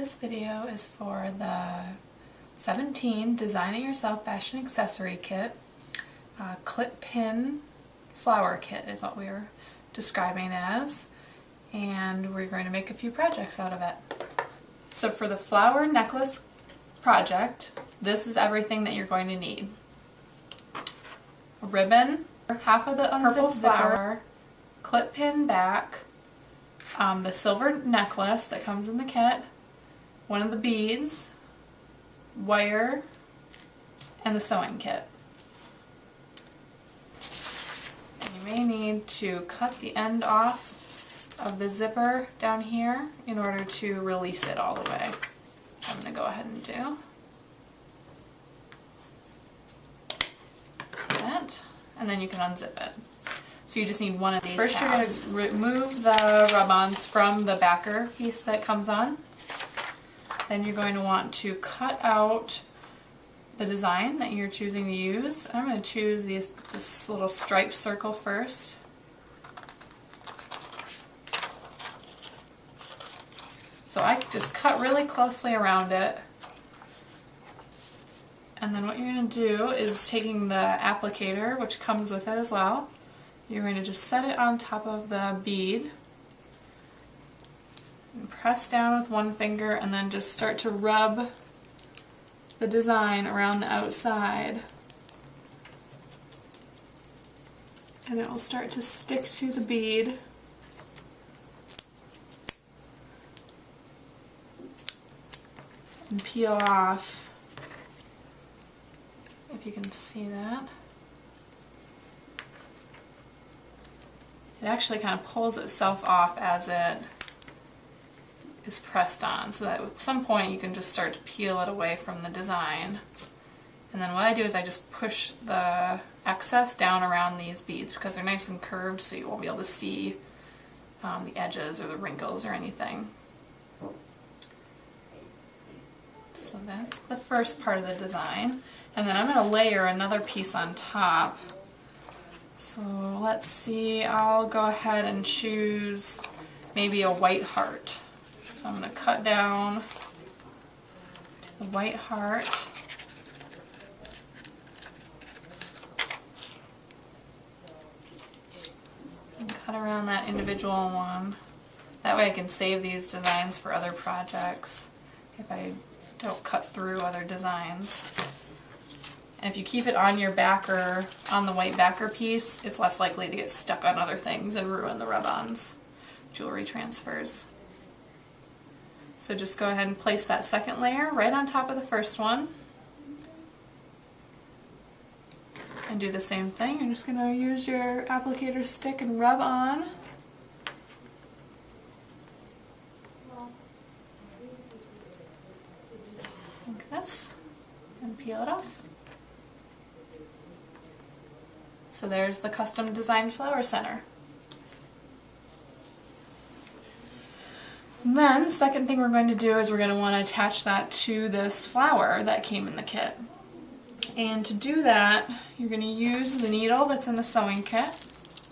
This video is for the 17 Design It Yourself Fashion Accessory Kit. Clip pin flower kit is what we were describing as, and we're going to make a few projects out of it. So for the flower necklace project, this is everything that you're going to need. A ribbon, half of the purple flower, clip pin back, the silver necklace that comes in the kit, one of the beads, wire, and the sewing kit. And you may need to cut the end off of the zipper down here in order to release it all the way. I'm going to go ahead and do that, and then you can unzip it. So you just need one of these. First you're going to remove the rub-ons from the backer piece that comes on. Then you're going to want to cut out the design that you're choosing to use. I'm going to choose this little striped circle first. So I just cut really closely around it. And then what you're going to do is taking the applicator, which comes with it as well, you're going to just set it on top of the bead. And press down with one finger and then just start to rub the design around the outside. And it will start to stick to the bead. And peel off, if you can see that. It actually kind of pulls itself off as it is pressed on, so that at some point you can just start to peel it away from the design. And then what I do is I just push the excess down around these beads because they're nice and curved, so you won't be able to see the edges or the wrinkles or anything. So that's the first part of the design. And then I'm going to layer another piece on top. So let's see, I'll go ahead and choose maybe a white heart. So I'm going to cut down to the white heart. And cut around that individual one. That way I can save these designs for other projects if I don't cut through other designs. And if you keep it on your backer, on the white backer piece, it's less likely to get stuck on other things and ruin the rub-ons, jewelry transfers. So just go ahead and place that second layer right on top of the first one. And do the same thing. You're just going to use your applicator stick and rub on. Like this. And peel it off. So there's the custom designed flower center. And then the second thing we're going to do is we're going to want to attach that to this flower that came in the kit. And to do that, you're going to use the needle that's in the sewing kit.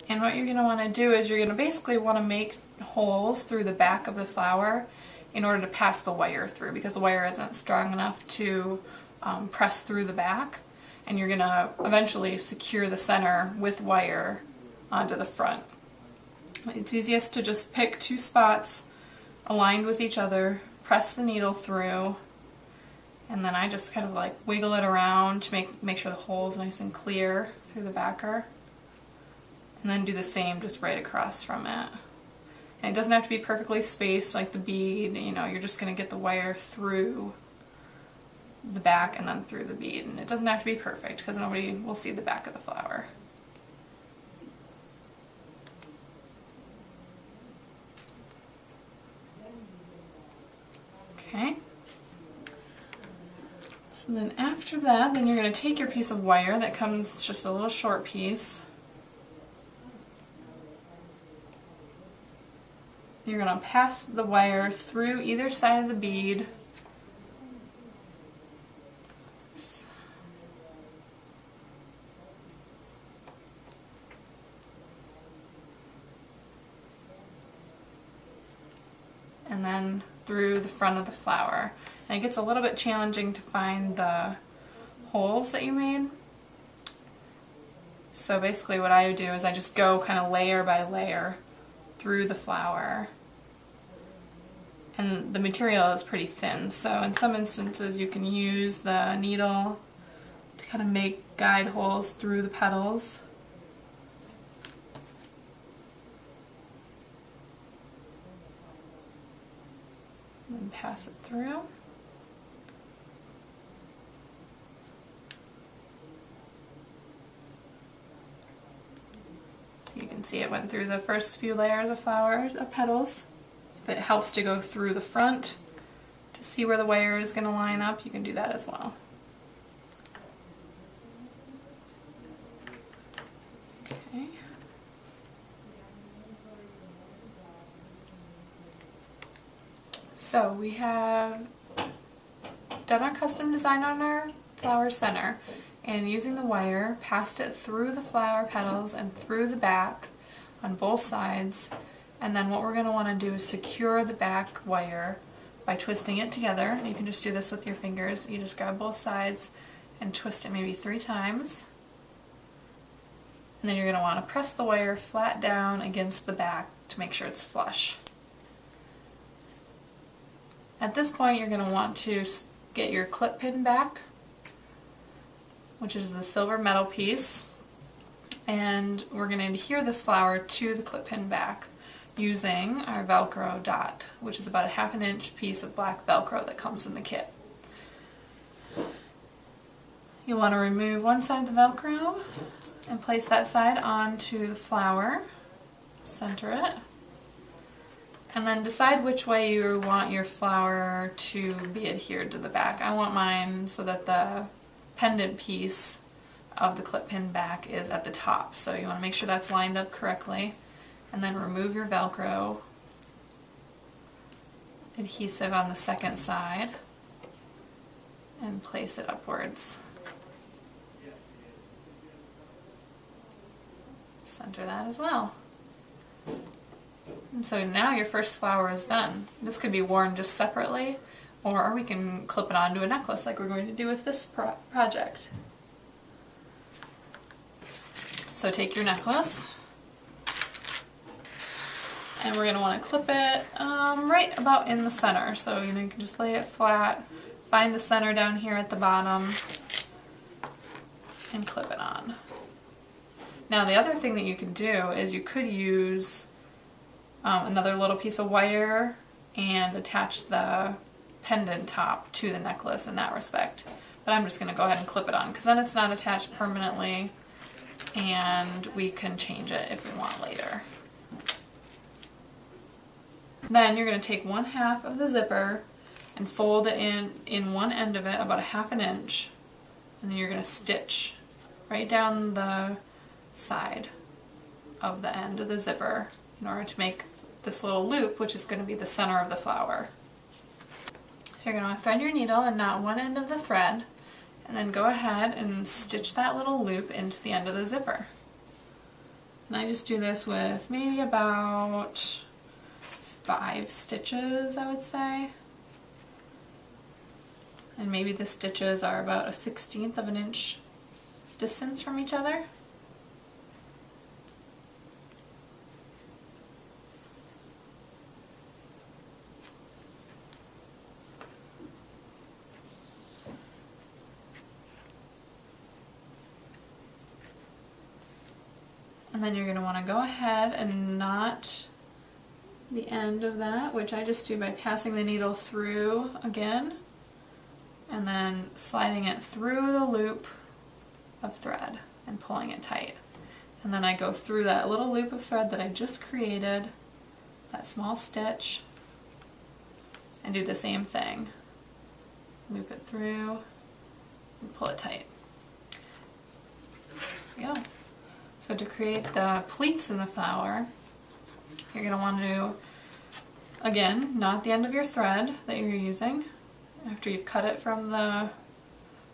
And what you're going to want to do is you're going to basically want to make holes through the back of the flower in order to pass the wire through, because the wire isn't strong enough to press through the back. And you're going to eventually secure the center with wire onto the front. It's easiest to just pick two spots aligned with each other, press the needle through, and then I just kind of like wiggle it around to make sure the hole is nice and clear through the backer. And then do the same just right across from it. And it doesn't have to be perfectly spaced like the bead, you know, you're just going to get the wire through the back and then through the bead. And it doesn't have to be perfect because nobody will see the back of the flower. Okay. So then after that, then you're going to take your piece of wire that comes just a little short piece. You're going to pass the wire through either side of the bead. and then through the front of the flower. And it gets a little bit challenging to find the holes that you made. So basically what I do is I just go kind of layer by layer through the flower. And the material is pretty thin, so in some instances you can use the needle to kind of make guide holes through the petals. And pass it through. So you can see it went through the first few layers of flowers, of petals. If it helps to go through the front to see where the wire is going to line up, you can do that as well. Okay. So we have done our custom design on our flower center, and using the wire, passed it through the flower petals and through the back on both sides. And then what we're going to want to do is secure the back wire by twisting it together. You can just do this with your fingers. You just grab both sides and twist it maybe 3 times. And then you're going to want to press the wire flat down against the back to make sure it's flush. At this point you're going to want to get your clip pin back, which is the silver metal piece, and we're going to adhere this flower to the clip pin back using our Velcro dot, which is about a 1/2 inch piece of black Velcro that comes in the kit. You want to remove one side of the Velcro and place that side onto the flower, center it, and then decide which way you want your flower to be adhered to the back. I want mine so that the pendant piece of the clip pin back is at the top, so you want to make sure that's lined up correctly. And then remove your Velcro adhesive on the second side and place it upwards. Center that as well. And so now your first flower is done. This could be worn just separately, or we can clip it onto a necklace like we're going to do with this project. So take your necklace, and we're going to want to clip it right about in the center. So you can just lay it flat, find the center down here at the bottom, and clip it on. Now the other thing that you could do is you could use another little piece of wire and attach the pendant top to the necklace in that respect. But I'm just going to go ahead and clip it on because then it's not attached permanently and we can change it if we want later. Then you're going to take 1/2 of the zipper and fold it in one end of it about a 1/2 inch, and then you're going to stitch right down the side of the end of the zipper in order to make this little loop, which is going to be the center of the flower. So you're going to want to thread your needle and knot one end of the thread, and then go ahead and stitch that little loop into the end of the zipper. And I just do this with maybe about 5 stitches, I would say. And maybe the stitches are about 1/16 of an inch distance from each other. And then you're going to want to go ahead and knot the end of that, which I just do by passing the needle through again and then sliding it through the loop of thread and pulling it tight. And then I go through that little loop of thread that I just created, that small stitch, and do the same thing. Loop it through and pull it tight. There we go. So to create the pleats in the flower, you're going to want to, again, knot the end of your thread that you're using after you've cut it from the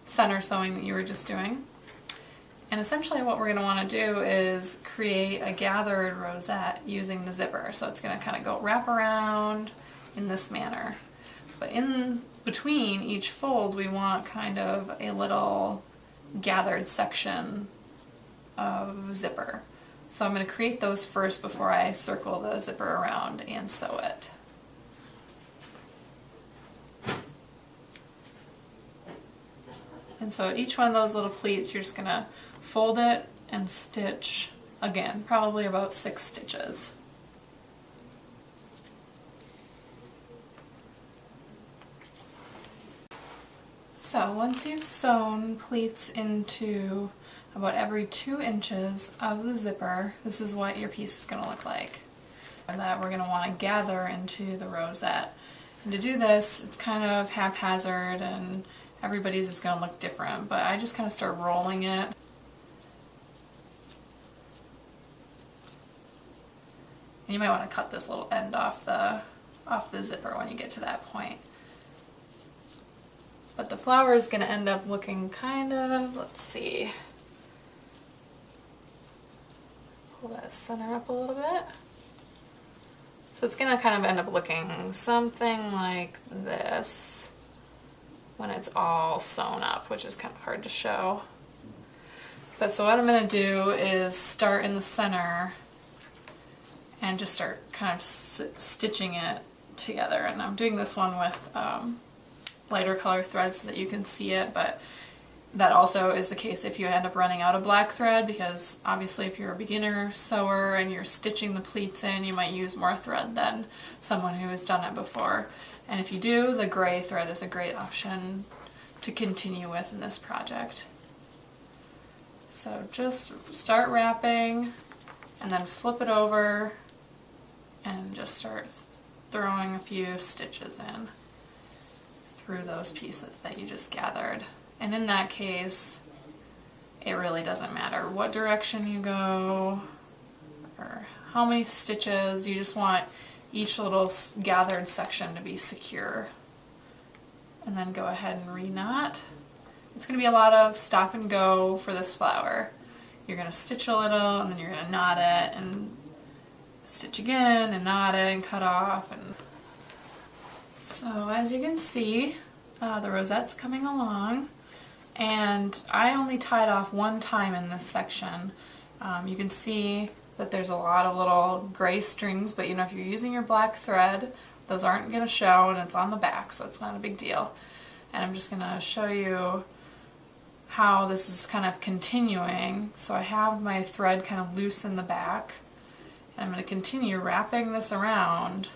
center sewing that you were just doing. And essentially what we're going to want to do is create a gathered rosette using the zipper. So it's going to kind of go wrap around in this manner. But in between each fold we want kind of a little gathered section of zipper. So I'm going to create those first before I circle the zipper around and sew it. And so at each one of those little pleats you're just going to fold it and stitch again, probably about 6 stitches. So once you've sewn pleats into about every 2 inches of the zipper, this is what your piece is going to look like. And that we're going to want to gather into the rosette. And to do this, it's kind of haphazard and everybody's is going to look different, but I just kind of start rolling it. And you might want to cut this little end off the zipper when you get to that point. But the flower is going to end up looking kind of, let's see, pull that center up a little bit. So it's going to kind of end up looking something like this when it's all sewn up, which is kind of hard to show. But so what I'm going to do is start in the center and just start kind of stitching it together. And I'm doing this one with lighter color thread so that you can see it, but that also is the case if you end up running out of black thread, because obviously if you're a beginner sewer and you're stitching the pleats in, you might use more thread than someone who has done it before. And if you do, the gray thread is a great option to continue with in this project. So just start wrapping and then flip it over and just start throwing a few stitches in through those pieces that you just gathered. And in that case, it really doesn't matter what direction you go or how many stitches. You just want each little gathered section to be secure. And then go ahead and re-knot. It's going to be a lot of stop and go for this flower. You're going to stitch a little and then you're going to knot it and stitch again and knot it and cut off. And so as you can see, the rosette's coming along, and I only tied off one time in this section. You can see that there's a lot of little gray strings, but you know, if you're using your black thread, those aren't going to show, and it's on the back, so it's not a big deal. And I'm just going to show you how this is kind of continuing. So I have my thread kind of loose in the back, and I'm going to continue wrapping this around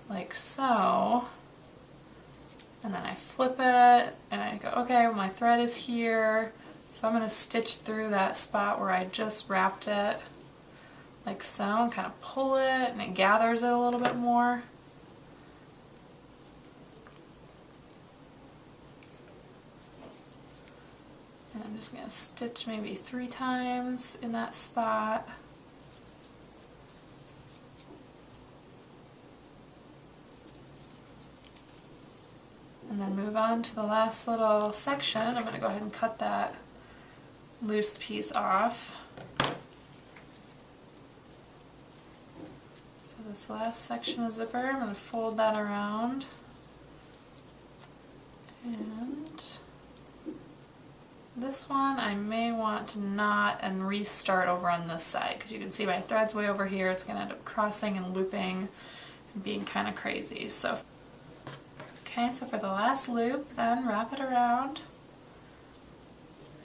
like so, and then I flip it and I go, okay, well, my thread is here, so I'm going to stitch through that spot where I just wrapped it like so, and kind of pull it and it gathers it a little bit more. And I'm just going to stitch maybe 3 times in that spot. And then move on to the last little section. I'm going to go ahead and cut that loose piece off. So this last section of zipper, I'm going to fold that around. And this one I may want to knot and restart over on this side, because you can see my thread's way over here. It's going to end up crossing and looping and being kind of crazy. So okay, so for the last loop, then wrap it around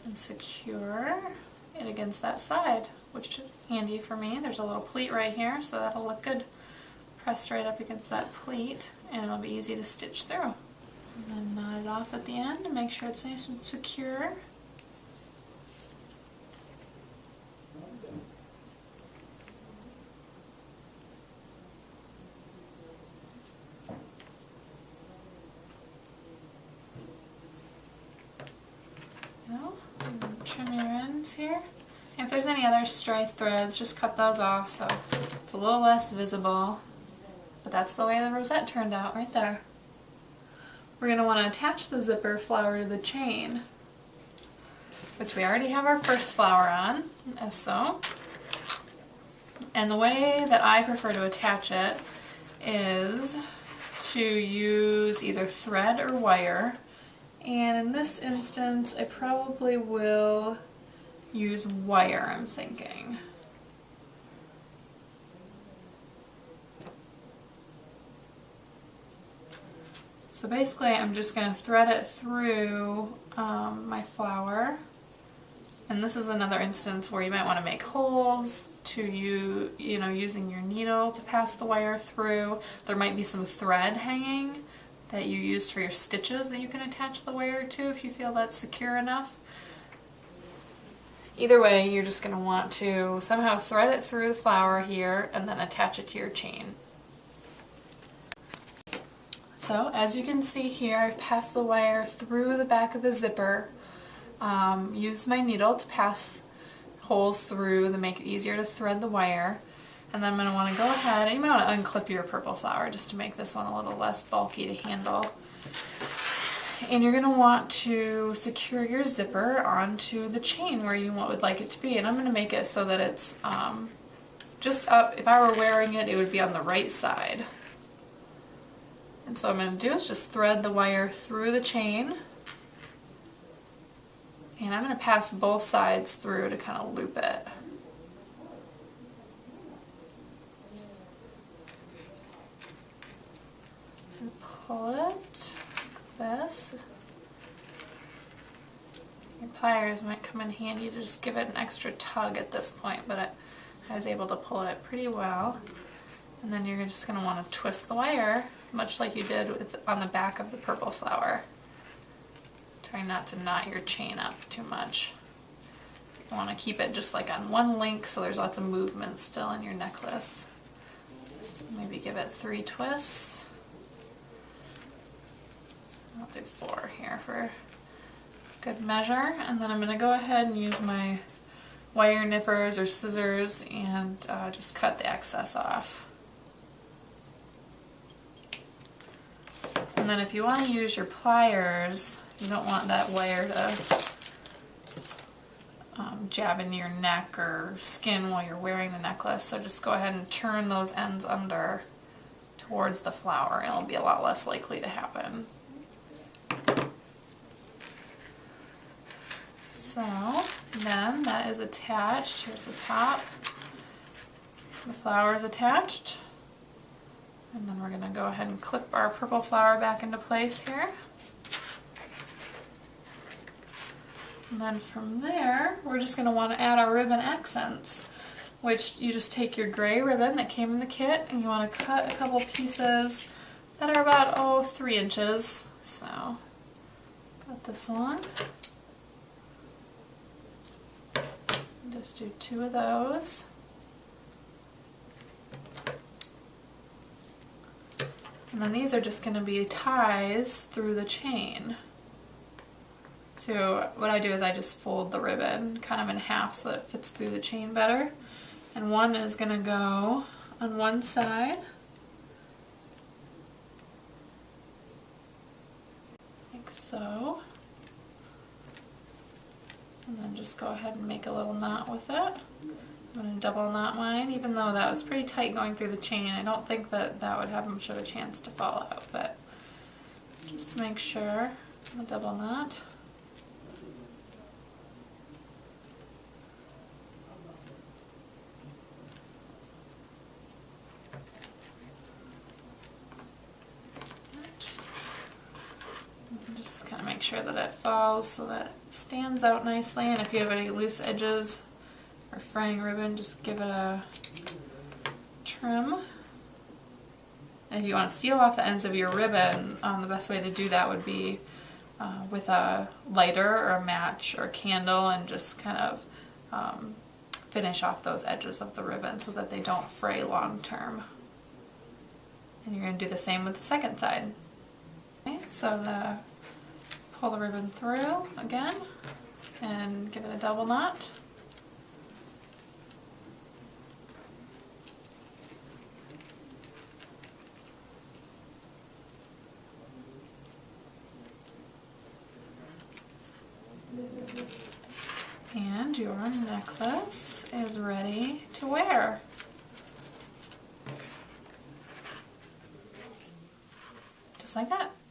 and secure it against that side, which is handy for me. There's a little pleat right here, so that'll look good pressed right up against that pleat, and it'll be easy to stitch through. And then knot it off at the end to make sure it's nice and secure. Trim your ends here. If there's any other stray threads, just cut those off so it's a little less visible. But that's the way the rosette turned out right there. We're going to want to attach the zipper flower to the chain, which we already have our first flower on, as so. And the way that I prefer to attach it is to use either thread or wire, and in this instance I probably will use wire, I'm thinking. So basically I'm just going to thread it through my flower, and this is another instance where you might want to make holes to you know, using your needle to pass the wire through. There might be some thread hanging that you used for your stitches that you can attach the wire to if you feel that's secure enough. Either way, you're just going to want to somehow thread it through the flower here and then attach it to your chain. So as you can see here, I've passed the wire through the back of the zipper. Used my needle to pass holes through to make it easier to thread the wire. And then I'm going to want to go ahead, and you might want to unclip your purple flower just to make this one a little less bulky to handle. And you're going to want to secure your zipper onto the chain where you would like it to be. And I'm going to make it so that it's just up. If I were wearing it, it would be on the right side. And so what I'm going to do is just thread the wire through the chain. And I'm going to pass both sides through to kind of loop it. And pull it like this. Your pliers might come in handy to just give it an extra tug at this point, but I was able to pull it pretty well. And then you're just going to want to twist the wire, much like you did on the back of the purple flower. Try not to knot your chain up too much. You want to keep it just like on one link so there's lots of movement still in your necklace. So maybe give it 3 twists. I'll do 4 here for good measure. And then I'm going to go ahead and use my wire nippers or scissors and just cut the excess off. And then if you want to use your pliers, you don't want that wire to jab into your neck or skin while you're wearing the necklace, so just go ahead and turn those ends under towards the flower and it'll be a lot less likely to happen. So then that is attached. Here's the top. The flower is attached. And then we're going to go ahead and clip our purple flower back into place here. And then from there, we're just going to want to add our ribbon accents, which you just take your gray ribbon that came in the kit and you want to cut a couple pieces that are about 3 inches. So, got this one. Just do 2 of those. And then these are just going to be ties through the chain. So what I do is I just fold the ribbon kind of in half so that it fits through the chain better. And one is going to go on one side, like so. And then just go ahead and make a little knot with it. I'm going to double knot mine, even though that was pretty tight going through the chain. I don't think that that would have much of a chance to fall out, but just to make sure, I'm going to double knot. Just kind of make sure that it falls so that it stands out nicely, and if you have any loose edges or fraying ribbon, just give it a trim. And if you want to seal off the ends of your ribbon, the best way to do that would be with a lighter or a match or a candle, and just kind of finish off those edges of the ribbon so that they don't fray long term. And you're going to do the same with the second side. Okay, so pull the ribbon through again and give it a double knot. And your necklace is ready to wear. just like that.